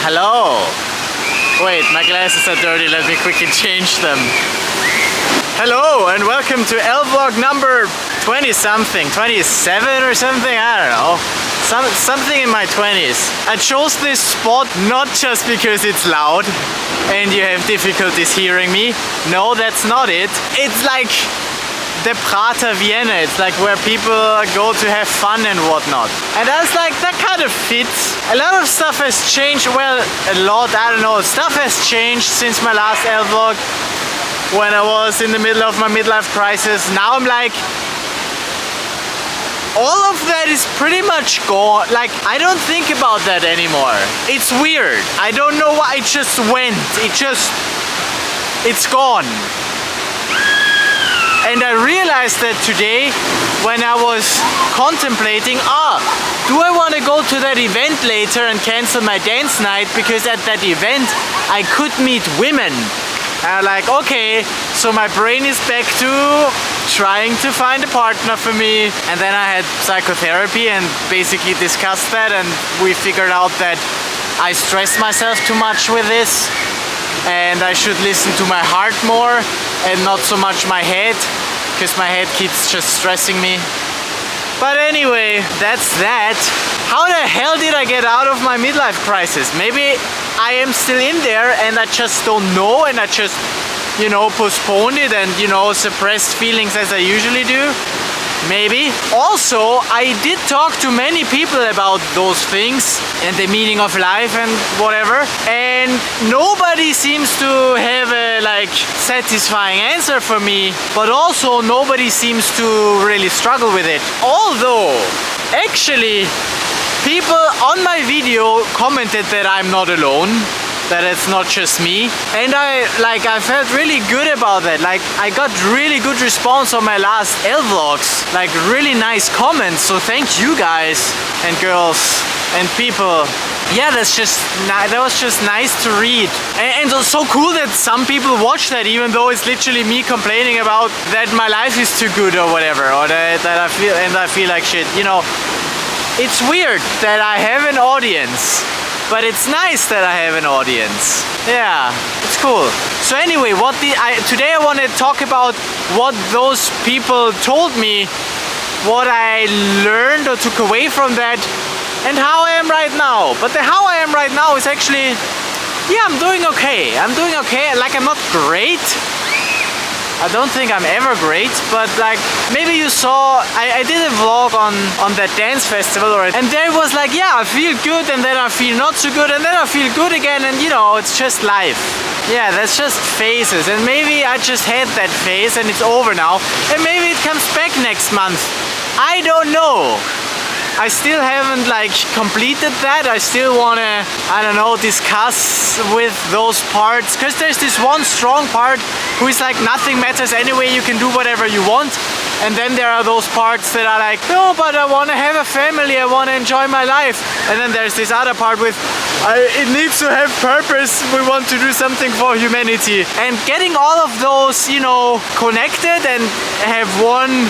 Hello. Wait, my glasses are dirty. Let me quickly change them. Hello and welcome to LVlog number 20 something, 27 or something, I don't know. Something in my 20s. I chose this spot not just because it's loud and you have difficulties hearing me. No, that's not it. It's like the Prater Vienna. It's like where people go to have fun and whatnot. And I was like, that kind of fits. A lot of stuff has changed. Well, a lot, I don't know. Stuff has changed since my last LVlog when I was in the middle of my midlife crisis. Now I'm like, all of that is pretty much gone. Like, I don't think about that anymore. It's weird. I don't know why it just went. It's gone. And I realized that today when I was contemplating, do I want to go to that event later and cancel my dance night because at that event I could meet women. And I'm like, okay, so my brain is back to trying to find a partner for me. And then I had psychotherapy and basically discussed that, and we figured out that I stress myself too much with this and I should listen to my heart more and not so much my head, because my head keeps just stressing me. But anyway, that's that. How the hell did I get out of my midlife crisis? Maybe I am still in there and I just don't know, and I just, you know, postponed it and, you know, suppressed feelings as I usually do. Maybe. Also, I did talk to many people about those things and the meaning of life and whatever, and nobody seems to have a like satisfying answer for me, but also nobody seems to really struggle with it. Although, actually, people on my video commented that I'm not alone, that it's not just me, and I felt really good about that. Like, I got really good response on my last LVlogs, like really nice comments, so thank you guys and girls and people. Yeah, that was just nice to read, and it was so cool that some people watch that, even though it's literally me complaining about that my life is too good or whatever, or that I feel like shit, you know. It's weird that I have an audience, but it's nice that I have an audience. Yeah, it's cool. So anyway, today I want to talk about what those people told me, what I learned or took away from that, and how I am right now. But the how I am right now is actually, yeah, I'm doing okay. I'm doing okay. Like, I'm not great. I don't think I'm ever great, but like, maybe you saw, I did a vlog on that dance festival, and there was like, yeah, I feel good, and then I feel not so good, and then I feel good again, and you know, it's just life. Yeah, that's just phases, and maybe I just had that phase and it's over now, and maybe it comes back next month. I don't know. I still haven't like completed that. I still want to, I don't know, discuss with those parts, because there's this one strong part who is like, nothing matters anyway, you can do whatever you want. And then there are those parts that are like, no, but I want to have a family, I want to enjoy my life. And then there's this other part with, it needs to have purpose, we want to do something for humanity. And getting all of those, you know, connected and have one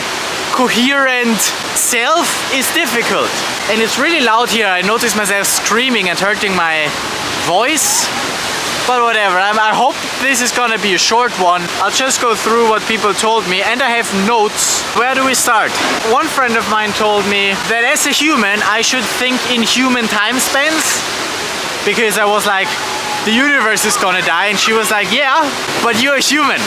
coherent self is difficult. And it's really loud here. I notice myself screaming and hurting my voice, but whatever. I hope this is gonna be a short one. I'll just go through what people told me, and I have notes. Where do we start? One friend of mine told me that as a human I should think in human time spans, because I was like, the universe is gonna die, and she was like, yeah, but you're a human,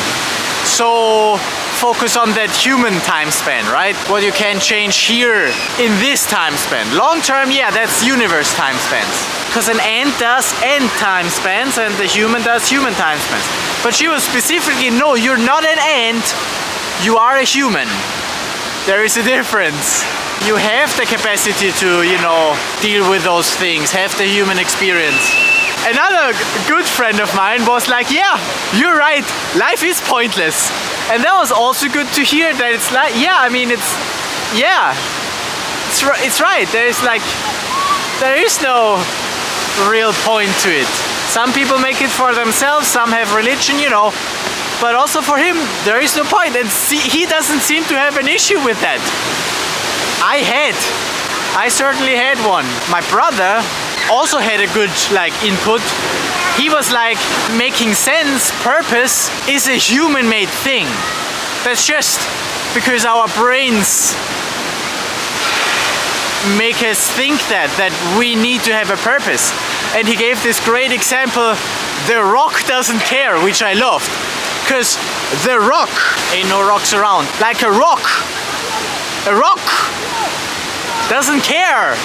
so focus on that human time span, right? What you can change here in this time span. Long term, yeah, that's universe time spans. Because an ant does ant time spans and the human does human time spans. But she was specifically, no, you're not an ant, you are a human. There is a difference. You have the capacity to, you know, deal with those things, have the human experience. Another good friend of mine was like, yeah, you're right, life is pointless. And that was also good to hear, that it's like, yeah, I mean, it's right. There is no real point to it. Some people make it for themselves, some have religion, you know, but also for him, there is no point. And he doesn't seem to have an issue with that. I certainly had one. My brother also had a good like input. He was like, making sense, purpose is a human-made thing. That's just because our brains make us think that we need to have a purpose. And he gave this great example, The Rock doesn't care, which I loved. Because The Rock, ain't no rocks around, like a rock doesn't care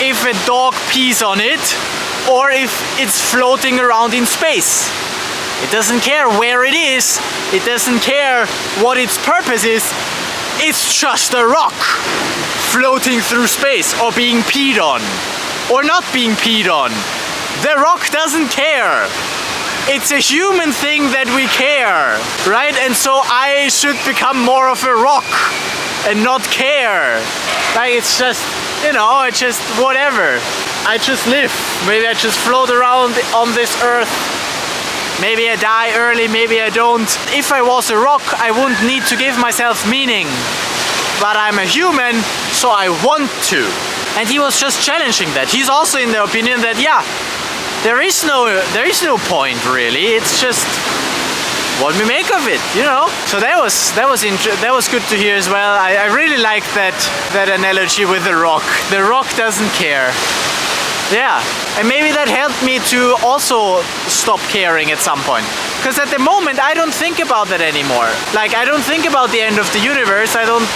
if a dog pees on it or if it's floating around in space. It doesn't care where it is, it doesn't care what its purpose is, it's just a rock floating through space or being peed on or not being peed on. The Rock doesn't care. It's a human thing that we care, right? And so I should become more of a rock and not care. Like, it's just, you know, it's just whatever. I just live. Maybe I just float around on this earth. Maybe I die early, maybe I don't. If I was a rock, I wouldn't need to give myself meaning. But I'm a human, so I want to. And he was just challenging that. He's also in the opinion that, yeah, there is no point really. It's just what we make of it, you know. So that was good to hear as well. I really like that analogy with the rock. The rock doesn't care. Yeah, and maybe that helped me to also stop caring at some point. Because at the moment I don't think about that anymore. Like, I don't think about the end of the universe. I don't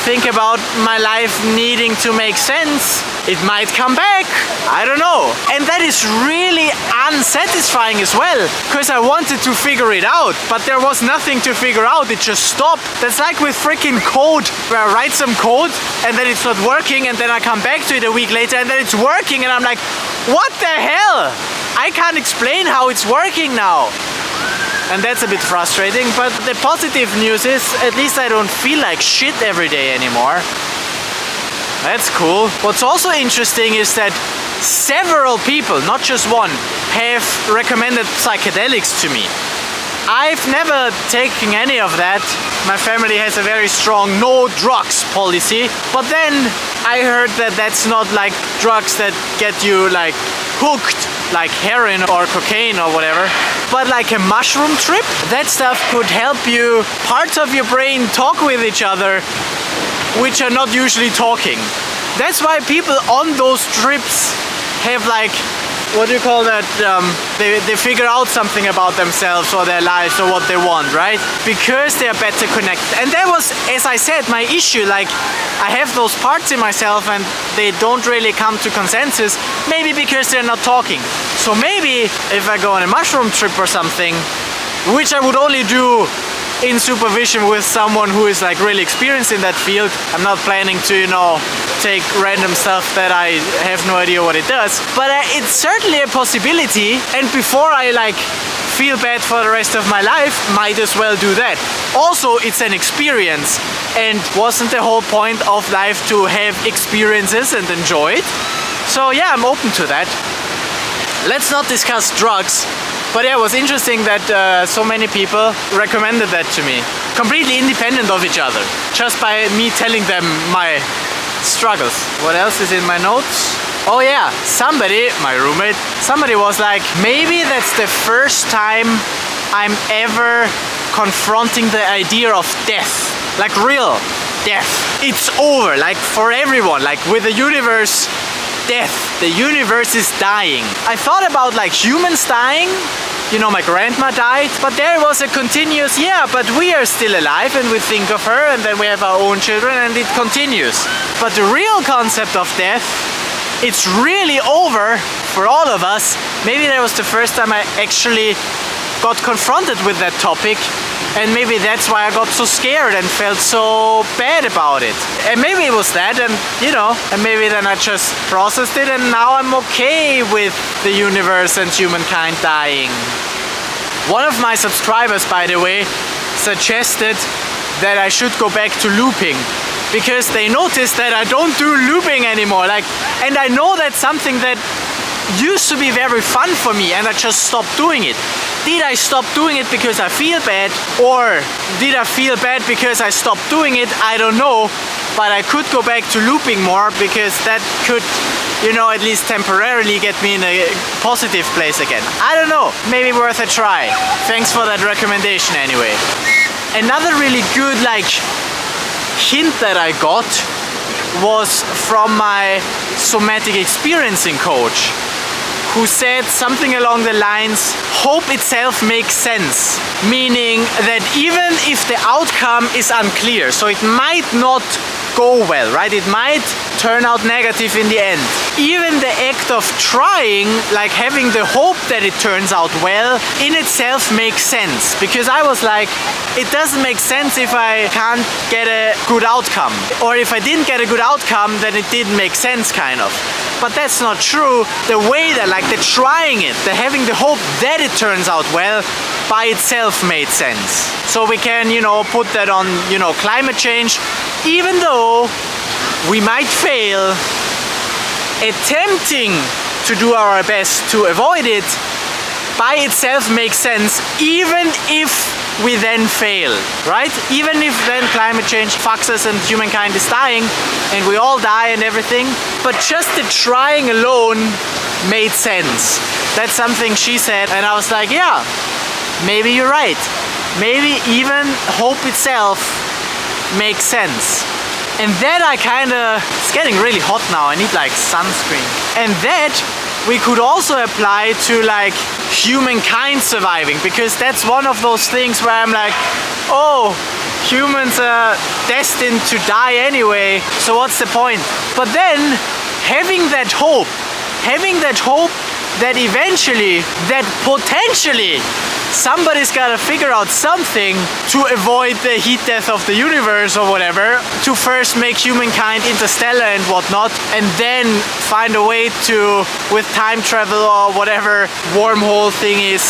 think about my life needing to make sense. It might come back, I don't know. And that is really unsatisfying as well, because I wanted to figure it out, but there was nothing to figure out, it just stopped. That's like with freaking code, where I write some code and then it's not working, and then I come back to it a week later and then it's working, and I'm like, what the hell? I can't explain how it's working now. And that's a bit frustrating, but the positive news is at least I don't feel like shit every day anymore. That's cool. What's also interesting is that several people, not just one, have recommended psychedelics to me. I've never taken any of that. My family has a very strong no drugs policy, but then I heard that that's not like drugs that get you like hooked, like heroin or cocaine or whatever, but like a mushroom trip. That stuff could help you, parts of your brain talk with each other which are not usually talking. That's why people on those trips have like, what do you call that? They figure out something about themselves or their lives or what they want, right? Because they are better connected. And that was, as I said, my issue. Like, I have those parts in myself and they don't really come to consensus, maybe because they're not talking. So maybe if I go on a mushroom trip or something, which I would only do in supervision with someone who is like really experienced in that field. I'm not planning to, you know, take random stuff that I have no idea what it does, but it's certainly a possibility, and before I like feel bad for the rest of my life, might as well do that. Also, it's an experience, and wasn't the whole point of life to have experiences and enjoy it? So yeah, I'm open to that. Let's not discuss drugs. But yeah, it was interesting that so many people recommended that to me. Completely independent of each other. Just by me telling them my struggles. What else is in my notes? Oh yeah, somebody, my roommate, somebody was like, maybe that's the first time I'm ever confronting the idea of death. Like real death. It's over, like for everyone. Like with the universe, death. The universe is dying. I thought about like humans dying. You know, my grandma died, but there was a continuous, yeah, but we are still alive and we think of her, and then we have our own children and it continues. But the real concept of death, it's really over for all of us. Maybe that was the first time I actually got confronted with that topic, and maybe that's why I got so scared and felt so bad about it. And maybe it was that, and you know, and maybe then I just processed it and now I'm okay with the universe and humankind dying. One of my subscribers, by the way, suggested that I should go back to looping, because they noticed that I don't do looping anymore. Like, and I know that's something that used to be very fun for me, and I just stopped doing it. did I stop doing it because I feel bad, or did I feel bad because I stopped doing it? I don't know, but I could go back to looping more, because that could, you know, at least temporarily get me in a positive place again. I don't know, maybe worth a try. Thanks for that recommendation anyway. Another really good hint that I got was from my somatic experiencing coach, who said something along the lines, hope itself makes sense. Meaning that even if the outcome is unclear, so it might not go well, right? It might turn out negative in the end. Even the act of trying, like having the hope that it turns out well, in itself makes sense. Because I was like, it doesn't make sense if I can't get a good outcome. Or if I didn't get a good outcome, then it didn't make sense, kind of. But that's not true. The way that, the trying it, the having the hope that it turns out well, by itself made sense. So we can, put that on, climate change. Even though we might fail, attempting to do our best to avoid it by itself makes sense, even if we then fail, right? Even if then climate change fucks us and humankind is dying and we all die and everything, but just the trying alone made sense. That's something she said, and I was like, yeah, maybe you're right. Maybe even hope itself makes sense. And that it's getting really hot now, I need sunscreen. And that we could also apply to humankind surviving, because that's one of those things where I'm like, oh, humans are destined to die anyway, so what's the point? But then having that hope that eventually, that potentially, somebody's gotta figure out something to avoid the heat death of the universe or whatever, to first make humankind interstellar and whatnot, and then find a way to, with time travel or whatever wormhole thing is,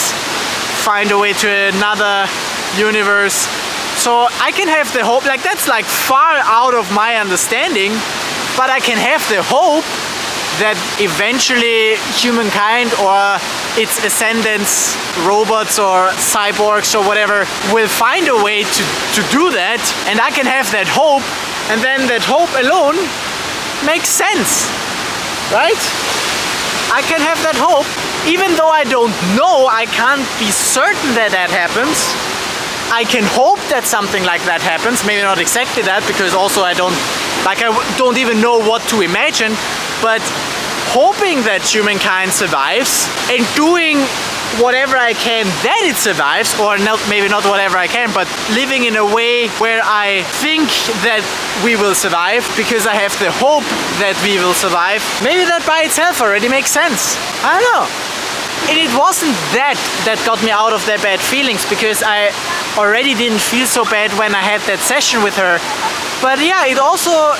find a way to another universe. So I can have the hope, that's far out of my understanding, but I can have the hope that eventually humankind or its ascendants, robots or cyborgs or whatever, will find a way to do that, and I can have that hope, and then that hope alone makes sense, right? I can have that hope, even though I don't know, I can't be certain that that happens. I can hope that something like that happens, maybe not exactly that, because also I don't even know what to imagine, but hoping that humankind survives and doing whatever I can that it survives, or maybe not whatever I can, but living in a way where I think that we will survive because I have the hope that we will survive, maybe that by itself already makes sense. I don't know. And it wasn't that got me out of the bad feelings, because I already didn't feel so bad when I had that session with her. But yeah, it also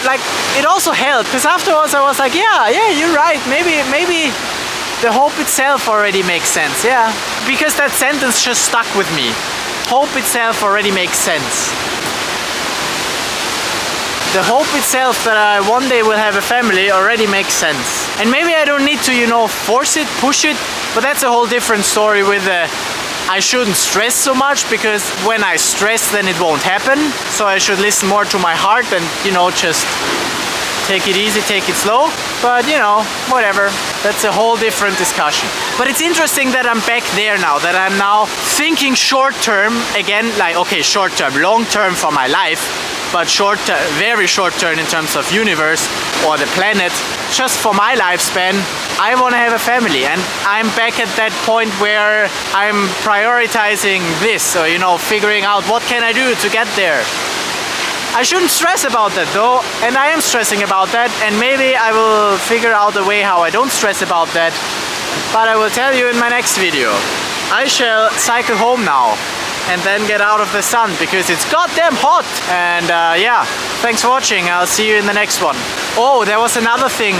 helped, because afterwards I was like, yeah, you're right. Maybe the hope itself already makes sense. Yeah, because that sentence just stuck with me. Hope itself already makes sense. The hope itself that I one day will have a family already makes sense. And maybe I don't need to, force it, push it, but that's a whole different story with I shouldn't stress so much, because when I stress then it won't happen. So I should listen more to my heart and, just take it easy, take it slow. But, whatever. That's a whole different discussion. But it's interesting that I'm back there now, that I'm now thinking short term again, okay, short term, long term for my life, but very short term in terms of universe or the planet. Just for my lifespan, I want to have a family, and I'm back at that point where I'm prioritizing this, or figuring out what can I do to get there. I shouldn't stress about that though, and I am stressing about that, and maybe I will figure out a way how I don't stress about that, but I will tell you in my next video. I shall cycle home now and then get out of the sun, because it's goddamn hot. And yeah, thanks for watching. I'll see you in the next one. Oh, there was another thing.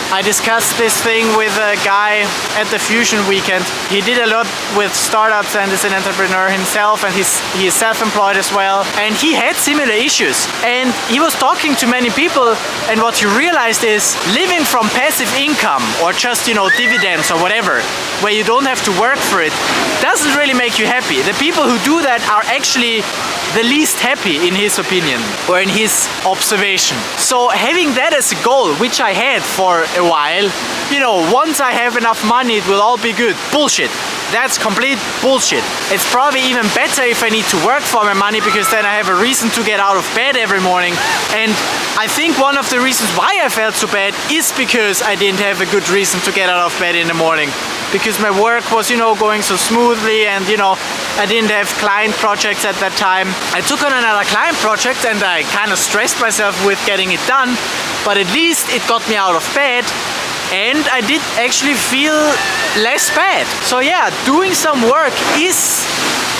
I discussed this thing with a guy at the Fusion weekend. He did a lot with startups and is an entrepreneur himself, and he is self-employed as well. And he had similar issues. And he was talking to many people, and what he realized is living from passive income or just, you know, dividends or whatever, where you don't have to work for it, doesn't really make you happy. The people who do that are actually the least happy in his opinion or in his observation. So having that as a goal, which I had for a while, you know, once I have enough money it will all be good. Bullshit. That's complete bullshit. It's probably even better if I need to work for my money, because then I have a reason to get out of bed every morning. And I think one of the reasons why I felt so bad is because I didn't have a good reason to get out of bed in the morning. Because my work was, you know, going so smoothly, and, you know, I didn't have client projects at that time. I took on another client project and I kind of stressed myself with getting it done, but at least it got me out of bed. And I did actually feel less bad. So yeah, doing some work is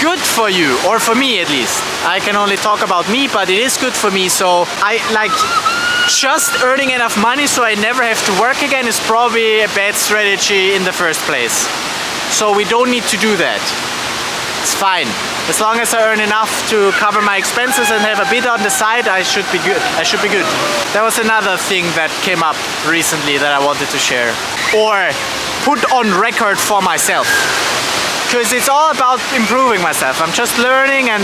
good for you, or for me at least. I can only talk about me, but it is good for me. So I like just earning enough money so I never have to work again is probably a bad strategy in the first place. So we don't need to do that. It's fine. As long as I earn enough to cover my expenses and have a bit on the side, I should be good. I should be good. There was another thing that came up recently that I wanted to share, or put on record for myself. Because it's all about improving myself. I'm just learning and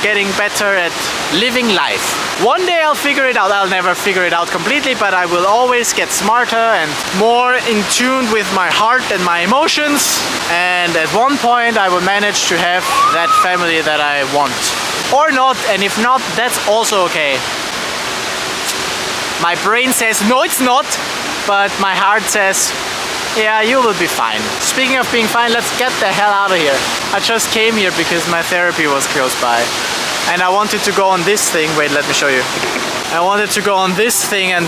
getting better at living life. One day I'll figure it out. I'll never figure it out completely, but I will always get smarter and more in tune with my heart and my emotions. And at one point I will manage to have that family that I want. Or not, and if not, that's also okay. My brain says, no it's not, but my heart says, yeah, you will be fine. Speaking of being fine, let's get the hell out of here. I just came here because my therapy was close by. And I wanted to go on this thing. Wait, let me show you. I wanted to go on this thing and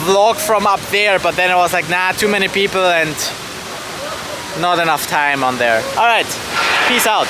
vlog from up there, but then I was like, nah, too many people and not enough time on there. Alright, peace out.